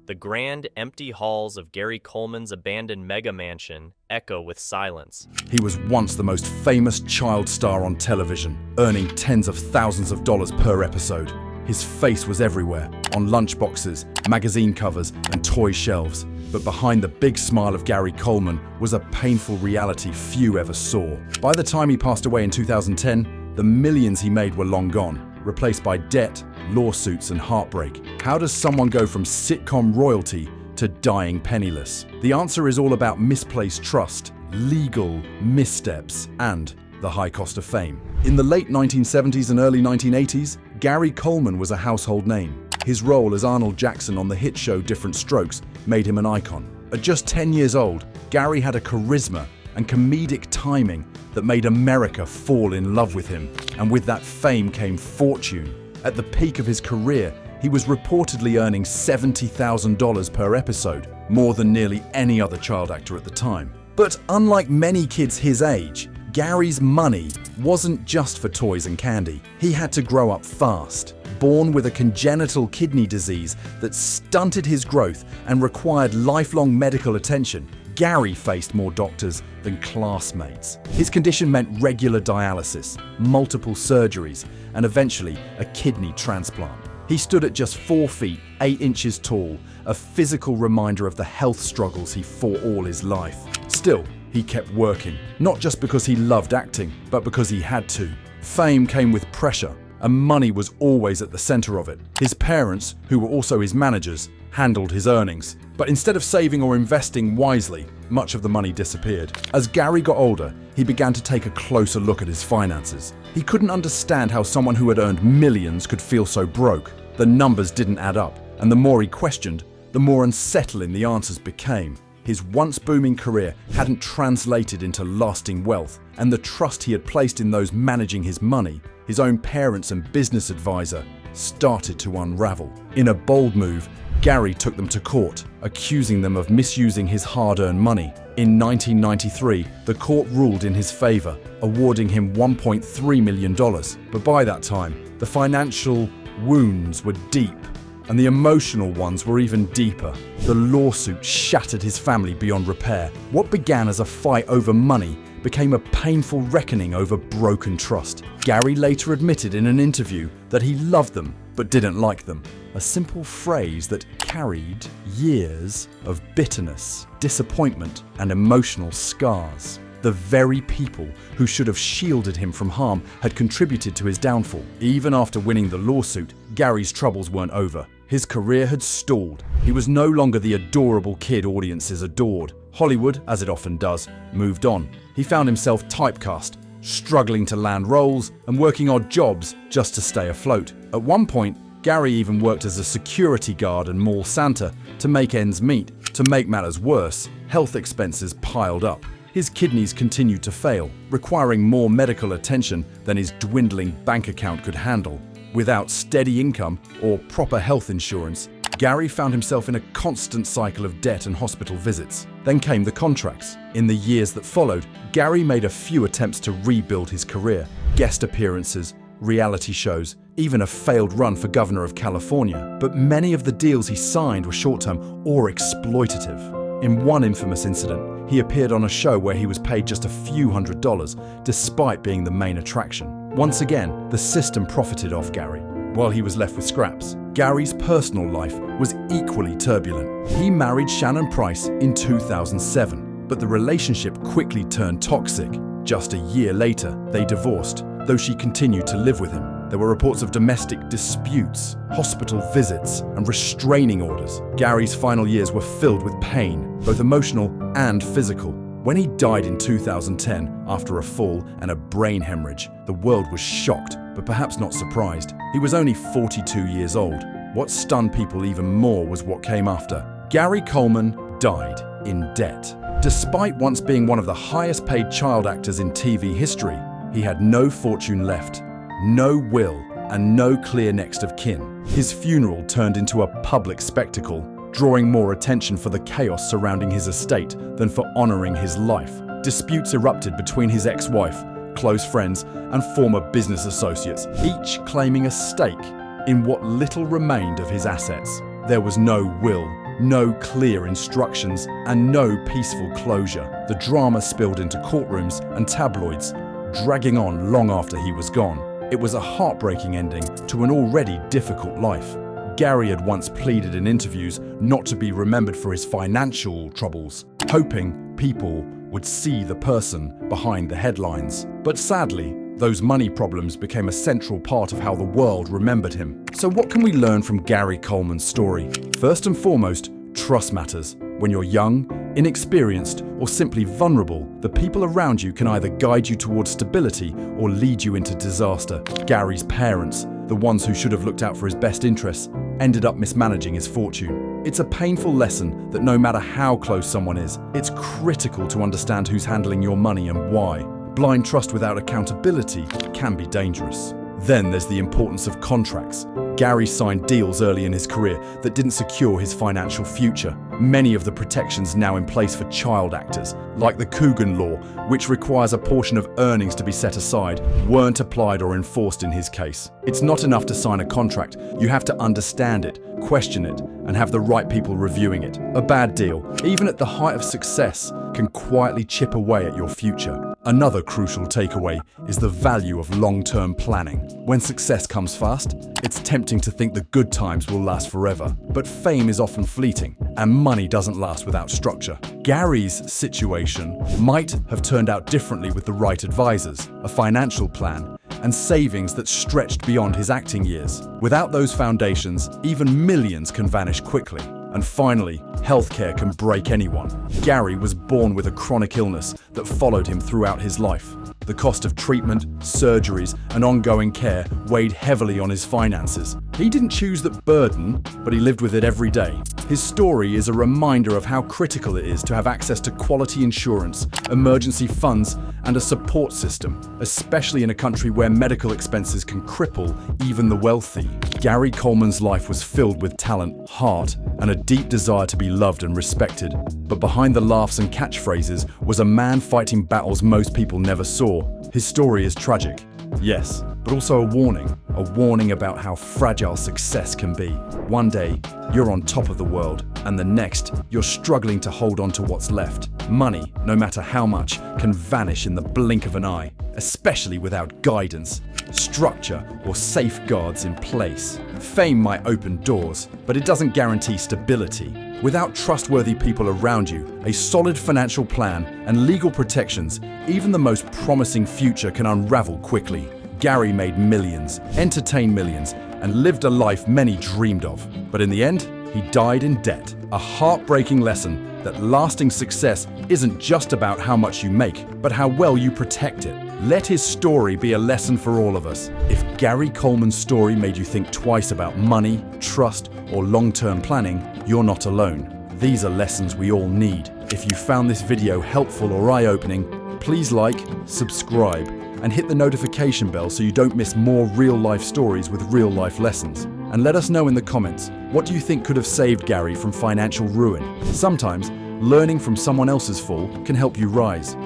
The grand, empty halls of Gary Coleman's abandoned mega mansion echo with silence. He was once the most famous child star on television, earning tens of thousands of dollars per episode. His face was everywhere, on lunchboxes, magazine covers, and toy shelves. But behind the big smile of Gary Coleman was a painful reality few ever saw. By the time he passed away in 2010, the millions he made were long gone, replaced by debt, lawsuits, and heartbreak. How does someone go from sitcom royalty to dying penniless? The answer is all about misplaced trust, legal missteps, and the high cost of fame. In the late 1970s and early 1980s, Gary Coleman was a household name. His role as Arnold Jackson on the hit show Diff'rent Strokes made him an icon. At just 10 years old, Gary had a charisma and comedic timing that made America fall in love with him. And with that fame came fortune. At the peak of his career, he was reportedly earning $70,000 per episode, more than nearly any other child actor at the time. But unlike many kids his age, Gary's money wasn't just for toys and candy. He had to grow up fast. Born with a congenital kidney disease that stunted his growth and required lifelong medical attention, Gary faced more doctors than classmates. His condition meant regular dialysis, multiple surgeries, and eventually a kidney transplant. He stood at just 4 feet, 8 inches tall, a physical reminder of the health struggles he fought all his life. Still, he kept working, not just because he loved acting, but because he had to. Fame came with pressure, and money was always at the center of it. His parents, who were also his managers, handled his earnings. But instead of saving or investing wisely, much of the money disappeared. As Gary got older, he began to take a closer look at his finances. He couldn't understand how someone who had earned millions could feel so broke. The numbers didn't add up, and the more he questioned, the more unsettling the answers became. His once booming career hadn't translated into lasting wealth, and the trust he had placed in those managing his money, his own parents and business advisor, started to unravel. In a bold move, Gary took them to court, accusing them of misusing his hard-earned money. In 1993, the court ruled in his favor, awarding him $1.3 million. But by that time, the financial wounds were deep, and the emotional ones were even deeper. The lawsuit shattered his family beyond repair. What began as a fight over money became a painful reckoning over broken trust. Gary later admitted in an interview that he loved them but didn't like them, a simple phrase that carried years of bitterness, disappointment, and emotional scars. The very people who should have shielded him from harm had contributed to his downfall. Even after winning the lawsuit, Gary's troubles weren't over. His career had stalled. He was no longer the adorable kid audiences adored. Hollywood, as it often does, moved on. He found himself typecast, struggling to land roles and working odd jobs just to stay afloat. At one point, Gary even worked as a security guard and mall Santa to make ends meet. To make matters worse, health expenses piled up. His kidneys continued to fail, requiring more medical attention than his dwindling bank account could handle. Without steady income or proper health insurance, Gary found himself in a constant cycle of debt and hospital visits. Then came the contracts. In the years that followed, Gary made a few attempts to rebuild his career. Guest appearances, reality shows, even a failed run for governor of California. But many of the deals he signed were short-term or exploitative. In one infamous incident, he appeared on a show where he was paid just a few $100s, despite being the main attraction. Once again, the system profited off Gary, while he was left with scraps. Gary's personal life was equally turbulent. He married Shannon Price in 2007, but the relationship quickly turned toxic. Just a year later, they divorced, though she continued to live with him. There were reports of domestic disputes, hospital visits, and restraining orders. Gary's final years were filled with pain, both emotional and physical. When he died in 2010 after a fall and a brain hemorrhage, the world was shocked, but perhaps not surprised. He was only 42 years old. What stunned people even more was what came after. Gary Coleman died in debt. Despite once being one of the highest paid child actors in TV history, he had no fortune left, no will, and no clear next of kin. His funeral turned into a public spectacle, drawing more attention for the chaos surrounding his estate than for honoring his life. Disputes erupted between his ex-wife, close friends, and former business associates, each claiming a stake in what little remained of his assets. There was no will, no clear instructions, and no peaceful closure. The drama spilled into courtrooms and tabloids, dragging on long after he was gone. It was a heartbreaking ending to an already difficult life. Gary had once pleaded in interviews not to be remembered for his financial troubles, hoping people would see the person behind the headlines. But sadly, those money problems became a central part of how the world remembered him. So what can we learn from Gary Coleman's story? First and foremost, trust matters. When you're young, inexperienced, or simply vulnerable, the people around you can either guide you towards stability or lead you into disaster. Gary's parents, the ones who should have looked out for his best interests, ended up mismanaging his fortune. It's a painful lesson that no matter how close someone is, it's critical to understand who's handling your money and why. Blind trust without accountability can be dangerous. Then there's the importance of contracts. Gary signed deals early in his career that didn't secure his financial future. Many of the protections now in place for child actors, like the Coogan Law, which requires a portion of earnings to be set aside, weren't applied or enforced in his case. It's not enough to sign a contract. You have to understand it, question it, and have the right people reviewing it. A bad deal, even at the height of success, can quietly chip away at your future. Another crucial takeaway is the value of long-term planning. When success comes fast, it's tempting to think the good times will last forever. But fame is often fleeting, and money doesn't last without structure. Gary's situation might have turned out differently with the right advisors, a financial plan, and savings that stretched beyond his acting years. Without those foundations, even millions can vanish quickly. And finally, healthcare can break anyone. Gary was born with a chronic illness that followed him throughout his life. The cost of treatment, surgeries, and ongoing care weighed heavily on his finances. He didn't choose that burden, but he lived with it every day. His story is a reminder of how critical it is to have access to quality insurance, emergency funds, and a support system, especially in a country where medical expenses can cripple even the wealthy. Gary Coleman's life was filled with talent, heart, and a deep desire to be loved and respected. But behind the laughs and catchphrases was a man fighting battles most people never saw. His story is tragic, yes, but also a warning about how fragile success can be. One day, you're on top of the world, and the next, you're struggling to hold on to what's left. Money, no matter how much, can vanish in the blink of an eye, especially without guidance, structure, or safeguards in place. Fame might open doors, but it doesn't guarantee stability. Without trustworthy people around you, a solid financial plan, and legal protections, even the most promising future can unravel quickly. Gary made millions, entertained millions, and lived a life many dreamed of. But in the end, he died in debt. A heartbreaking lesson that lasting success isn't just about how much you make, but how well you protect it. Let his story be a lesson for all of us. If Gary Coleman's story made you think twice about money, trust, or long-term planning, you're not alone. These are lessons we all need. If you found this video helpful or eye-opening, please like, subscribe, and hit the notification bell so you don't miss more real-life stories with real-life lessons. And let us know in the comments, what do you think could have saved Gary from financial ruin? Sometimes, learning from someone else's fall can help you rise.